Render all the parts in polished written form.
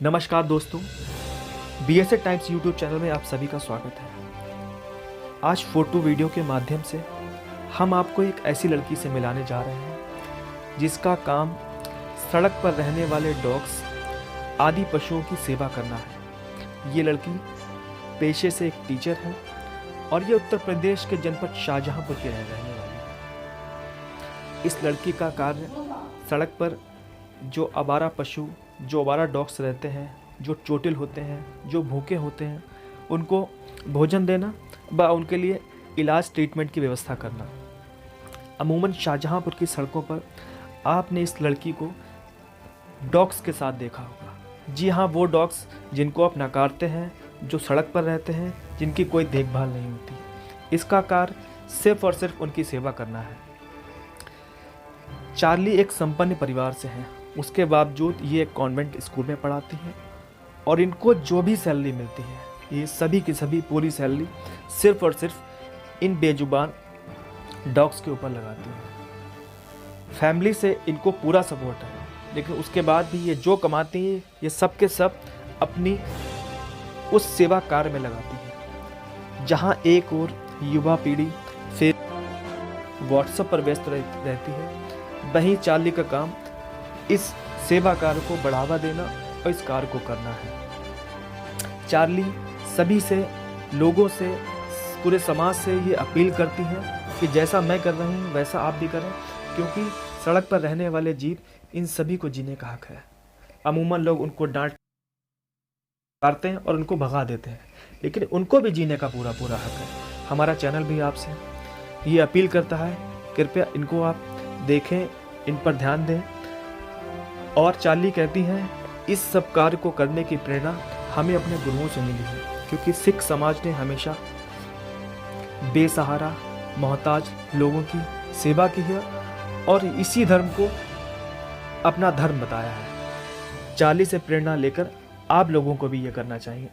नमस्कार दोस्तों, BSA times YouTube channel में आप सभी का स्वागत है। आज फोटो वीडियो के माध्यम से हम आपको एक ऐसी लड़की से मिलाने जा रहे हैं जिसका काम सड़क पर रहने वाले डॉग्स आदि पशुओं की सेवा करना है। ये लड़की पेशे से एक टीचर है और ये उत्तर प्रदेश के जनपद शाहजहांपुर की रहने वाली है। इस लड़की का कार्य सड़क पर जो आवारा डॉग्स रहते हैं, जो चोटिल होते हैं, जो भूखे होते हैं, उनको भोजन देना व उनके लिए इलाज ट्रीटमेंट की व्यवस्था करना। अमूमन शाहजहांपुर की सड़कों पर आपने इस लड़की को डॉग्स के साथ देखा होगा। जी हाँ, वो डॉग्स जिनको आप नकारते हैं, जो सड़क पर रहते हैं, जिनकी कोई देखभाल नहीं होती। इसका कार्य सिर्फ और सिर्फ उनकी सेवा करना है। चार्ली एक संपन्न परिवार से है, उसके बावजूद ये एक कॉन्वेंट स्कूल में पढ़ाती है और इनको जो भी सैलरी मिलती है, ये सभी की सभी पूरी सैलरी सिर्फ और सिर्फ इन बेजुबान डॉग्स के ऊपर लगाती है। फैमिली से इनको पूरा सपोर्ट है, लेकिन उसके बाद भी ये जो कमाती है ये सब के सब अपनी उस सेवा कार्य में लगाती है। जहाँ एक और युवा पीढ़ी फिर व्हाट्सएप पर व्यस्त रहती है, वहीं चार्ली का काम इस सेवा कार्य को बढ़ावा देना और इस कार्य को करना है। चार्ली सभी से, लोगों से, पूरे समाज से ये अपील करती है कि जैसा मैं कर रही हूँ वैसा आप भी करें, क्योंकि सड़क पर रहने वाले जीव इन सभी को जीने का हक है। अमूमन लोग उनको डांट मारते हैं और उनको भगा देते हैं, लेकिन उनको भी जीने का पूरा हक है। हमारा चैनल भी आपसे ये अपील करता है, कृपया इनको आप देखें, इन पर ध्यान दें। और चार्ली कहती हैं, इस सब कार्य को करने की प्रेरणा हमें अपने गुरुओं से मिली है, क्योंकि सिख समाज ने हमेशा बेसहारा मोहताज लोगों की सेवा की है और इसी धर्म को अपना धर्म बताया है। चार्ली से प्रेरणा लेकर आप लोगों को भी ये करना चाहिए।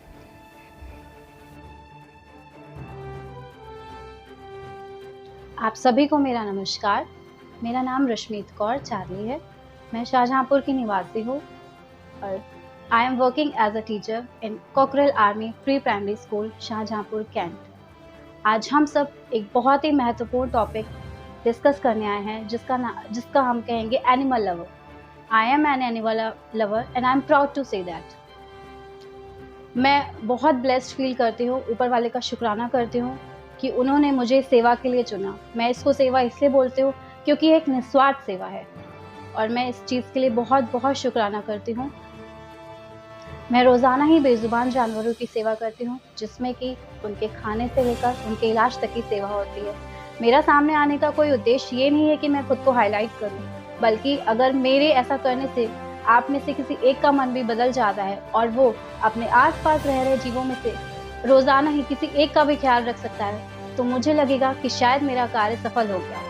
आप सभी को मेरा नमस्कार। मेरा नाम रश्मीत कौर चार्ली है। मैं शाहजहांपुर की निवासी हूँ और I am working as a teacher in Cockrell army pre primary school Shahjahanpur cantt. आज हम सब एक बहुत ही महत्वपूर्ण टॉपिक डिस्कस करने आए हैं जिसका हम कहेंगे animal lover. I am an animal lover and I am proud to say that. मैं बहुत ब्लेस्ड फील करती हूँ, ऊपर वाले का शुक्राना करती हूँ कि उन्होंने मुझे सेवा के लिए चुना। मैं इसको सेवा इसलिए बोलती हूँ क्योंकि एक निस्वार्थ सेवा है और मैं इस चीज़ के लिए बहुत बहुत शुक्राना करती हूँ। मैं रोज़ाना ही बेजुबान जानवरों की सेवा करती हूँ, जिसमें कि उनके खाने से लेकर उनके इलाज तक की सेवा होती है। मेरा सामने आने का कोई उद्देश्य ये नहीं है कि मैं खुद को हाईलाइट करूँ, बल्कि अगर मेरे ऐसा करने से आप में से किसी एक का मन भी बदल जाता है और वो अपने आसपास रह रहे जीवों में से रोज़ाना ही किसी एक का भी ख्याल रख सकता है, तो मुझे लगेगा कि शायद मेरा कार्य सफल हो गया।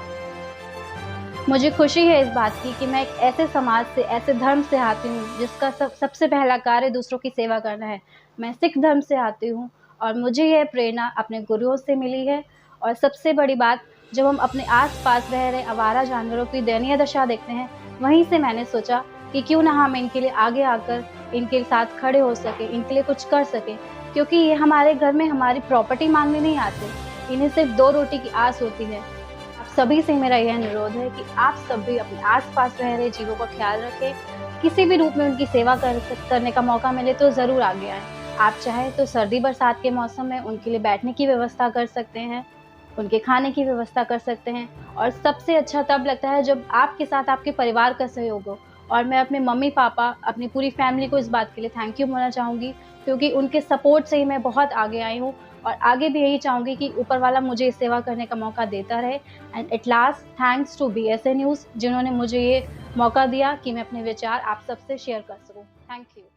मुझे खुशी है इस बात की कि मैं एक ऐसे समाज से, ऐसे धर्म से आती हूँ जिसका सबसे पहला कार्य दूसरों की सेवा करना है। मैं सिख धर्म से आती हूँ और मुझे यह प्रेरणा अपने गुरुओं से मिली है। और सबसे बड़ी बात, जब हम अपने आसपास रह रहे आवारा जानवरों की दयनीय दशा देखते हैं, वहीं से मैंने सोचा कि क्यों ना हम इनके लिए आगे आकर इनके साथ खड़े हो सके, इनके लिए कुछ कर सके, क्योंकि ये हमारे घर में हमारी प्रॉपर्टी मांगने नहीं आते। इन्हें सिर्फ 2 रोटी की आस होती है। आप सभी से मेरा यह अनुरोध है कि आप सब भी अपने आसपास रह रहे जीवों का ख्याल रखें। किसी भी रूप में उनकी सेवा करने का मौका मिले तो ज़रूर आगे आएँ। आप चाहें तो सर्दी बरसात के मौसम में उनके लिए बैठने की व्यवस्था कर सकते हैं, उनके खाने की व्यवस्था कर सकते हैं। और सबसे अच्छा तब लगता है जब आपके साथ आपके परिवार का सहयोग हो। और मैं अपने मम्मी पापा, अपनी पूरी फैमिली को इस बात के लिए थैंक यू बोलना चाहूँगी, क्योंकि उनके सपोर्ट से ही मैं बहुत आगे आई हूँ और आगे भी यही चाहूँगी कि ऊपर वाला मुझे इस सेवा करने का मौका देता रहे। And at last thanks to BSA news, जिन्होंने मुझे ये मौका दिया कि मैं अपने विचार आप सबसे शेयर कर सकूँ। Thank you.